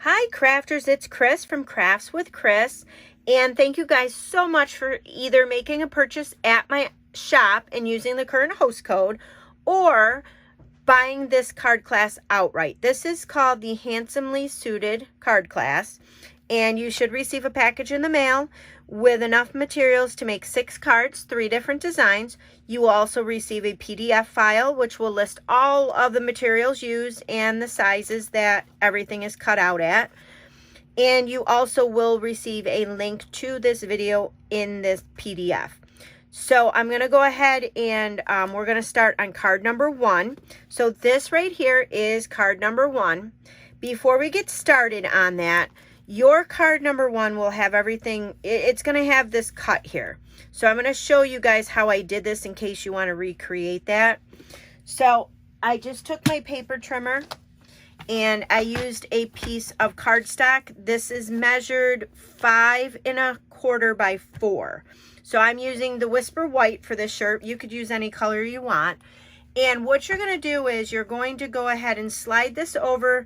Hi crafters, it's Chris from Crafts with Chris, and thank you guys so much for either making a purchase at my shop and using the current host code or buying this card class outright. This is called the Handsomely Suited card class, and you should receive a package in the mail with enough materials to make 6 cards, 3 different designs. You will also receive a PDF file which will list all of the materials used and the sizes that everything is cut out at. And you also will receive a link to this video in this PDF. So I'm going to go ahead and we're going to start on card number 1. So this right here is card number 1. Before we get started on that, your card number 1 will have everything. It's going to have this cut here. So I'm going to show you guys how I did this in case you want to recreate that. So I just took my paper trimmer and I used a piece of cardstock. This is measured 5 1/4 by 4. So I'm using the Whisper White for this shirt. You could use any color you want. And what you're going to do is you're going to go ahead and slide this over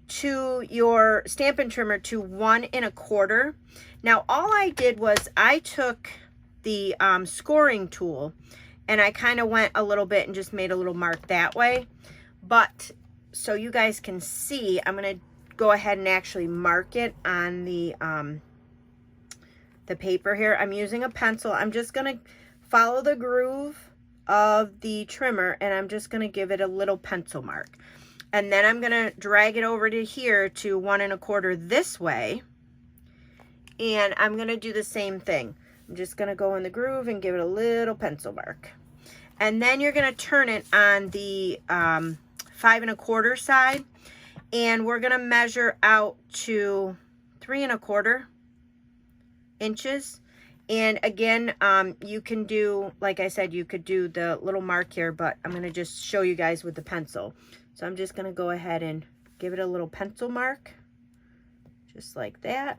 to your Stampin' Trimmer to 1 1/4. Now all I did was I took the scoring tool and I kind of went a little bit and just made a little mark that way. But so you guys can see, I'm going to go ahead and actually mark it on the paper here. I'm using a pencil. I'm just going to follow the groove of the trimmer and I'm just going to give it a little pencil mark. And then I'm going to drag it over to here to 1 1/4 this way. And I'm going to do the same thing. I'm just going to go in the groove and give it a little pencil mark. And then you're going to turn it on the 5 1/4 side. And we're going to measure out to 3 1/4 inches. And again, you can do, like I said, you could do the little mark here, but I'm going to just show you guys with the pencil. So I'm just going to go ahead and give it a little pencil mark, just like that.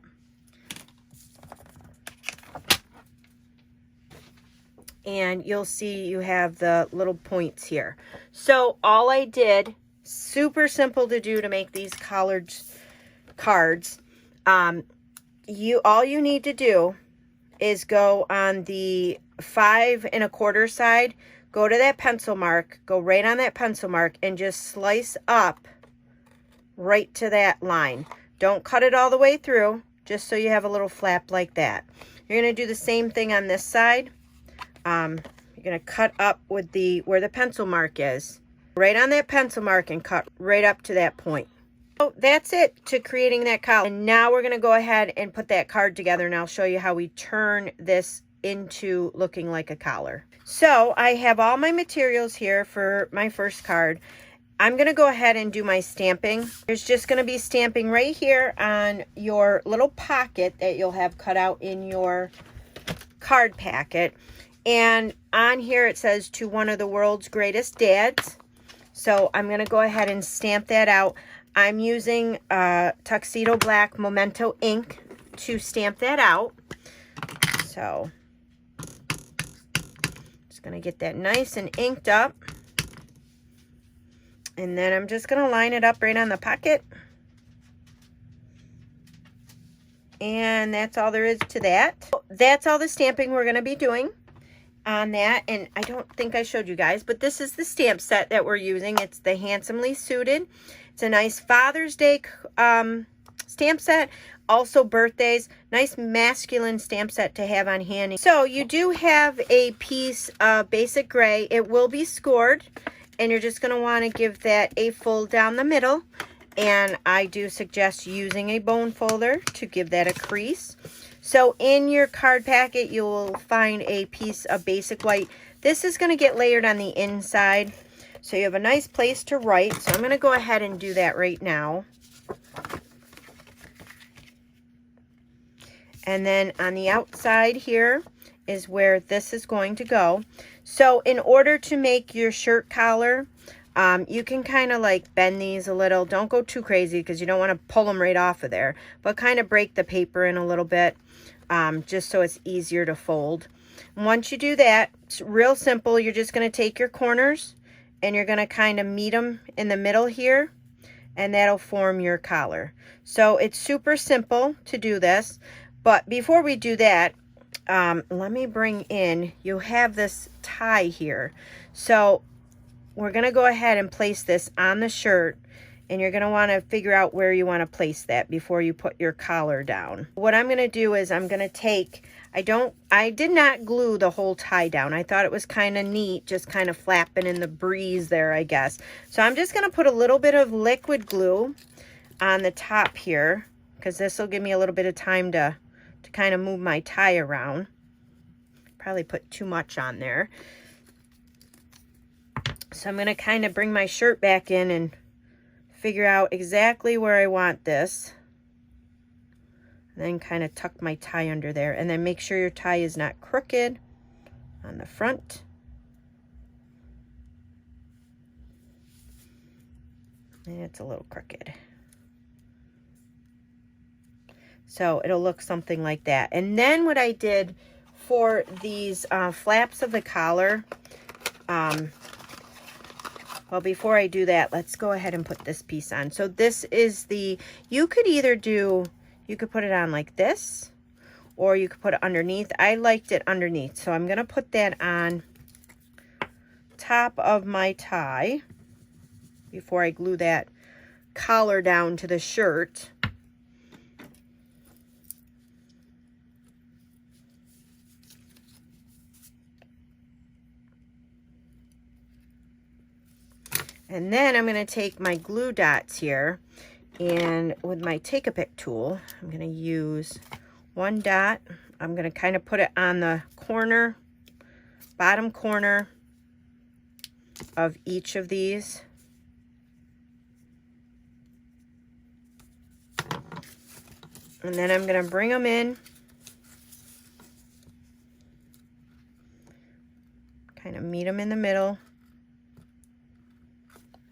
And you'll see you have the little points here. So all I did, super simple to do to make these collared cards. All you need to do is go on the 5 1/4 side, go to that pencil mark, go right on that pencil mark and just slice up right to that line. Don't cut it all the way through, just so you have a little flap like that. You're going to do the same thing on this side. You're going to cut up with where the pencil mark is, right on that pencil mark, and cut right up to that point. So that's it to creating that collar. And now we're going to go ahead and put that card together, and I'll show you how we turn this into looking like a collar. So I have all my materials here for my first card. I'm going to go ahead and do my stamping. There's just going to be stamping right here on your little pocket that you'll have cut out in your card packet. And on here it says, "To one of the world's greatest dads." So I'm going to go ahead and stamp that out. I'm using Tuxedo Black Memento ink to stamp that out. So just going to get that nice and inked up. And then I'm just going to line it up right on the pocket. And that's all there is to that. That's all the stamping we're going to be doing on that. And I don't think I showed you guys, but this is the stamp set that we're using. It's the Handsomely Suited. It's a nice Father's Day stamp set, also birthdays, nice masculine stamp set to have on hand. So you do have a piece of basic gray. It will be scored, and you're just going to want to give that a fold down the middle. And I do suggest using a bone folder to give that a crease. So in your card packet, you will find a piece of basic white. This is going to get layered on the inside, so you have a nice place to write. So I'm going to go ahead and do that right now. And then on the outside here is where this is going to go. So in order to make your shirt collar, you can kind of like bend these a little. Don't go too crazy because you don't want to pull them right off of there, but kind of break the paper in a little bit, just so it's easier to fold. Once you do that, it's real simple. You're just going to take your corners and you're going to kind of meet them in the middle here and that'll form your collar. So it's super simple to do this, but before we do that, let me bring in, you have this tie here. So we're going to go ahead and place this on the shirt, and you're going to want to figure out where you want to place that before you put your collar down. What I'm going to do is I'm going to take, I did not glue the whole tie down. I thought it was kind of neat, just kind of flapping in the breeze there, I guess. So I'm just going to put a little bit of liquid glue on the top here, because this will give me a little bit of time to kind of move my tie around. Probably put too much on there. So I'm going to kind of bring my shirt back in and figure out exactly where I want this. And then kind of tuck my tie under there. And then make sure your tie is not crooked on the front. And it's a little crooked. So it'll look something like that. And then what I did for these flaps of the collar, well, before I do that, let's go ahead and put this piece on. So this is the, you could either do, you could put it on like this, or you could put it underneath. I liked it underneath, so I'm gonna put that on top of my tie before I glue that collar down to the shirt. And then I'm going to take my glue dots here, and with my Take-A-Pick tool, I'm going to use one dot. I'm going to kind of put it on the corner, bottom corner of each of these. And then I'm going to bring them in, kind of meet them in the middle.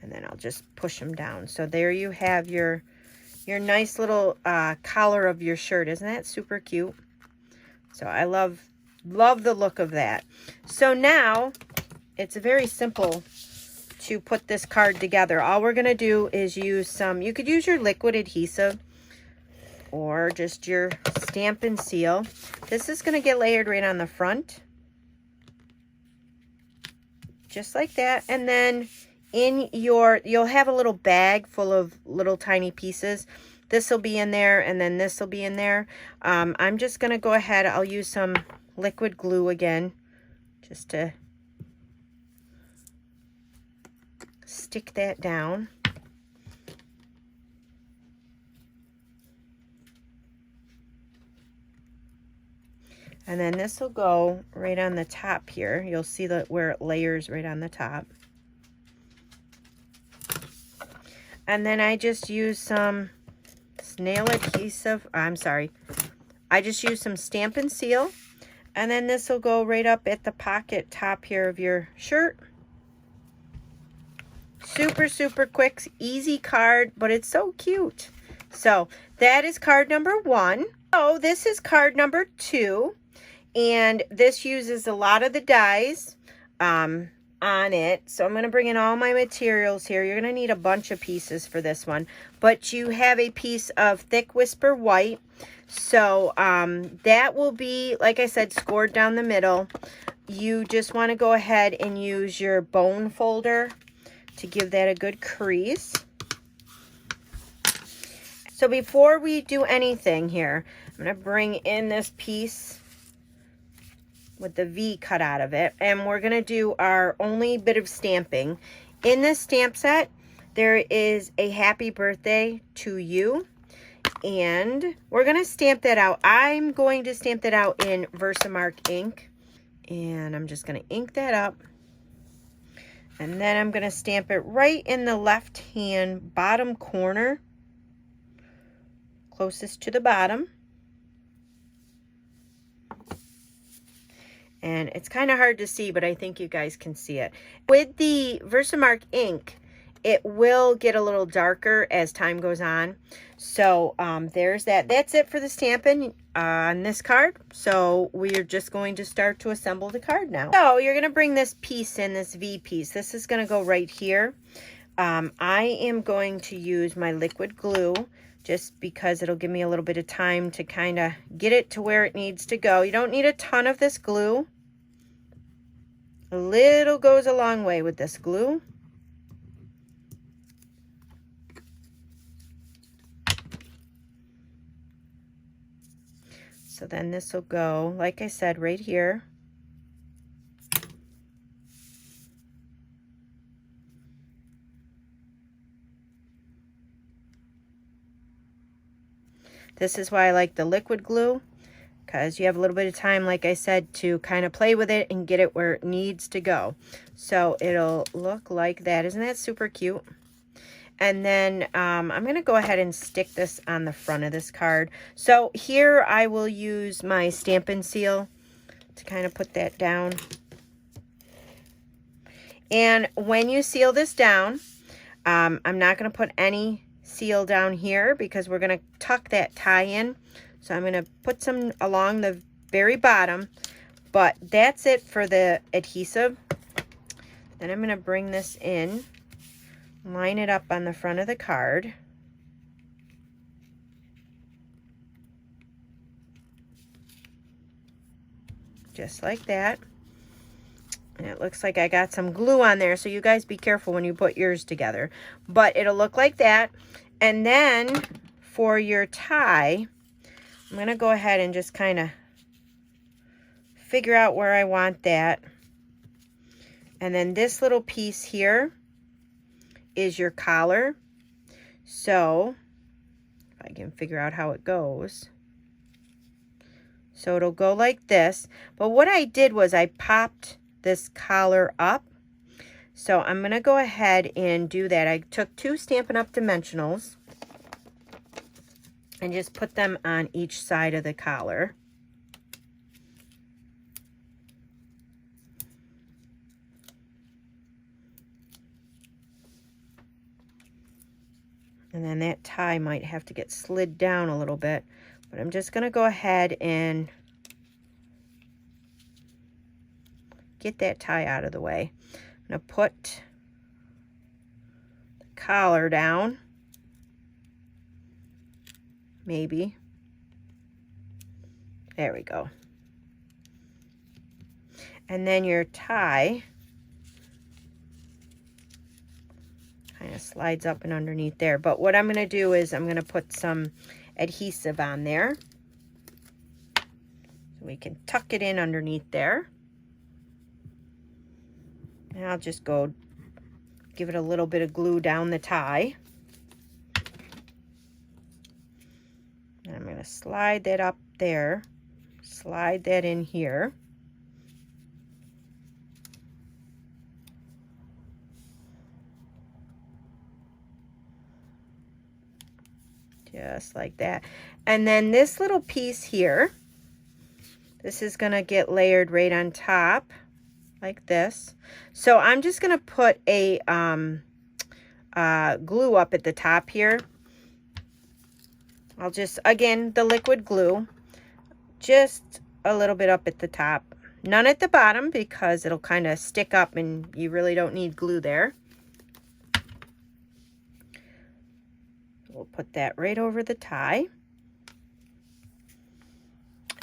And then I'll just push them down. So there you have your nice little collar of your shirt. Isn't that super cute? So I love the look of that. So now it's very simple to put this card together. All we're going to do is use some, you could use your liquid adhesive or just your stamp and seal. This is going to get layered right on the front. Just like that. And then in your, you'll have a little bag full of little tiny pieces. This will be in there, and then this will be in there. I'm just going to go ahead, I'll use some liquid glue again, just to stick that down. And then this will go right on the top here. You'll see that where it layers right on the top. And then I just use some nail adhesive. I just use some Stamp and Seal. And then this will go right up at the pocket top here of your shirt. Super, super quick, easy card, but it's so cute. So that is card number 1. So this is card number 2. And this uses a lot of the dies on it. So I'm going to bring in all my materials here. You're going to need a bunch of pieces for this one, but you have a piece of thick Whisper White. So that will be, like I said, scored down the middle. You just want to go ahead and use your bone folder to give that a good crease. So before we do anything here, I'm going to bring in this piece with the V cut out of it, and we're going to do our only bit of stamping. In this stamp set, there is a happy birthday to you, and we're going to stamp that out. I'm going to stamp that out in Versamark ink, and I'm just going to ink that up, and then I'm going to stamp it right in the left hand bottom corner, closest to the bottom. And it's kind of hard to see, but I think you guys can see it. With the Versamark ink, it will get a little darker as time goes on. So there's that. That's it for the stamping on this card. So we're just going to start to assemble the card now. So you're going to bring this piece in, this V piece. This is going to go right here. I am going to use my liquid glue just because it'll give me a little bit of time to kind of get it to where it needs to go. You don't need a ton of this glue. A little goes a long way with this glue. So then this will go, like I said, right here. This is why I like the liquid glue, because you have a little bit of time, like I said, to kind of play with it and get it where it needs to go. So it'll look like that. Isn't that super cute? And then I'm going to go ahead and stick this on the front of this card. So here I will use my Stampin' Seal to kind of put that down. And when you seal this down, I'm not going to put any seal down here because we're going to tuck that tie in. So I'm going to put some along the very bottom, but that's it for the adhesive. Then I'm going to bring this in, line it up on the front of the card. Just like that. And it looks like I got some glue on there, so you guys be careful when you put yours together. But it'll look like that. And then for your tie, I'm going to go ahead and just kind of figure out where I want that. And then this little piece here is your collar. So if I can figure out how it goes. So it'll go like this. But what I did was I popped this collar up. So I'm going to go ahead and do that. I took two Stampin' Up! Dimensionals and just put them on each side of the collar. And then that tie might have to get slid down a little bit, but I'm just going to go ahead and get that tie out of the way. I'm going to put the collar down, maybe. There we go. And then your tie kind of slides up and underneath there. But what I'm going to do is I'm going to put some adhesive on there. So we can tuck it in underneath there. And I'll just go give it a little bit of glue down the tie. And I'm going to slide that up there. Slide that in here. Just like that. And then this little piece here, this is going to get layered right on top like this. So I'm just going to put a glue up at the top here. I'll just, again, the liquid glue, just a little bit up at the top. None at the bottom because it'll kind of stick up and you really don't need glue there. We'll put that right over the tie.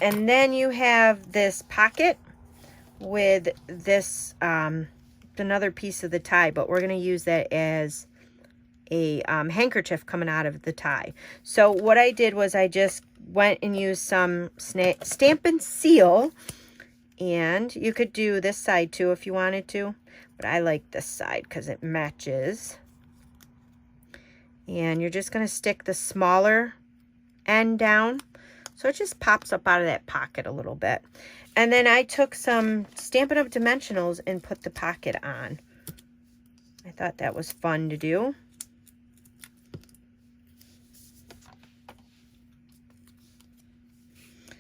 And then you have this pocket with this, another piece of the tie, but we're going to use that as a handkerchief coming out of the tie. So what I did was I just went and used some Stampin' Seal, and you could do this side too if you wanted to, but I like this side because it matches. And you're just going to stick the smaller end down. So it just pops up out of that pocket a little bit. And then I took some Stampin' Up! Dimensionals and put the pocket on. I thought that was fun to do.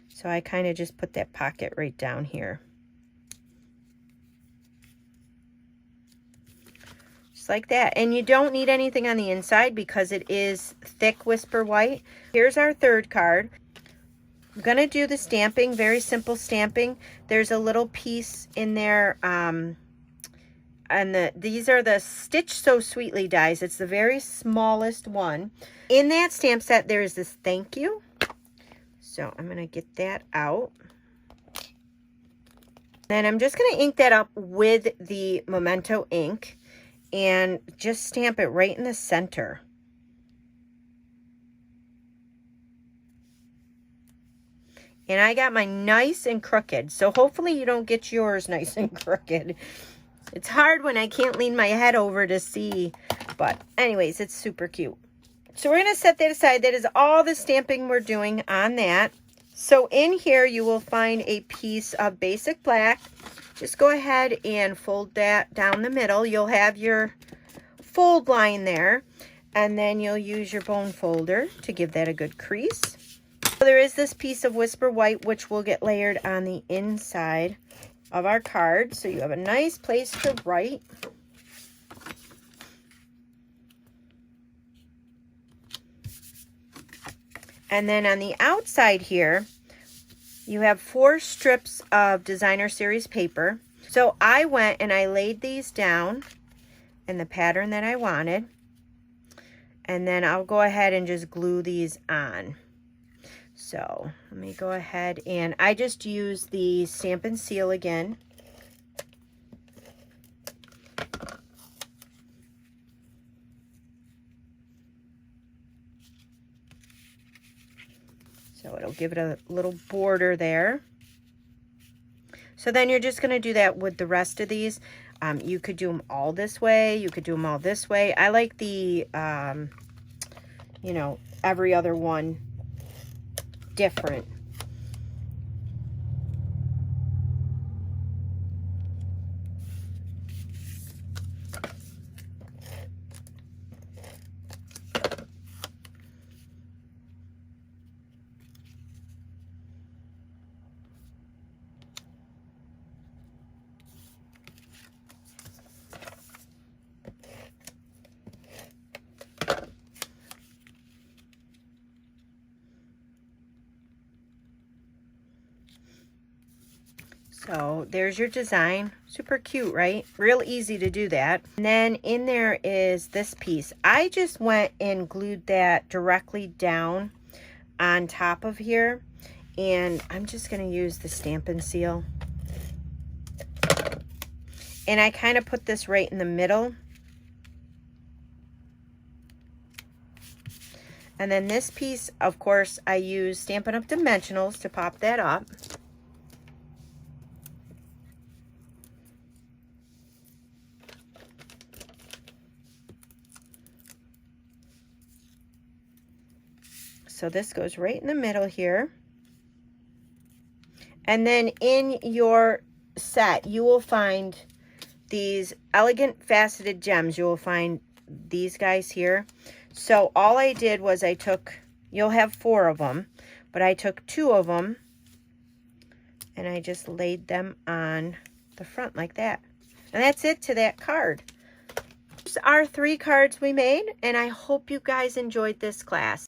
So I kind of just put that pocket right down here. Like that. And you don't need anything on the inside because it is thick Whisper White. Here's our third card. I'm going to do the stamping, very simple stamping. There's a little piece in there And these are the Stitch So Sweetly dies. It's the very smallest one. In that stamp set, there is this thank you. So I'm going to get that out. Then I'm just going to ink that up with the Memento ink and just stamp it right in the center. And I got mine nice and crooked, so hopefully you don't get yours nice and crooked. It's hard when I can't lean my head over to see, but anyways, it's super cute. So we're going to set that aside. That is all the stamping we're doing on that. So in here, you will find a piece of basic black. Just go ahead and fold that down the middle. You'll have your fold line there, and then you'll use your bone folder to give that a good crease. So there is this piece of Whisper White, which will get layered on the inside of our card, so you have a nice place to write. And then on the outside here, you have 4 strips of Designer Series paper. So I went and I laid these down in the pattern that I wanted. And then I'll go ahead and just glue these on. So let me go ahead and I just use the Stamp and Seal again. So it'll give it a little border there. So then you're just going to do that with the rest of these. You could do them all this way. You could do them all this way. I like the, you know, every other one different. So there's your design. Super cute, right? Real easy to do that. And then in there is this piece. I just went and glued that directly down on top of here. And I'm just going to use the Stamp and Seal. And I kind of put this right in the middle. And then this piece, of course, I use Stampin' Up! Dimensionals to pop that up. So this goes right in the middle here. And then in your set, you will find these elegant faceted gems. You will find these guys here. So all I did was I took, you'll have 4 of them, but I took 2 of them and I just laid them on the front like that. And that's it to that card. These are 3 cards we made, and I hope you guys enjoyed this class.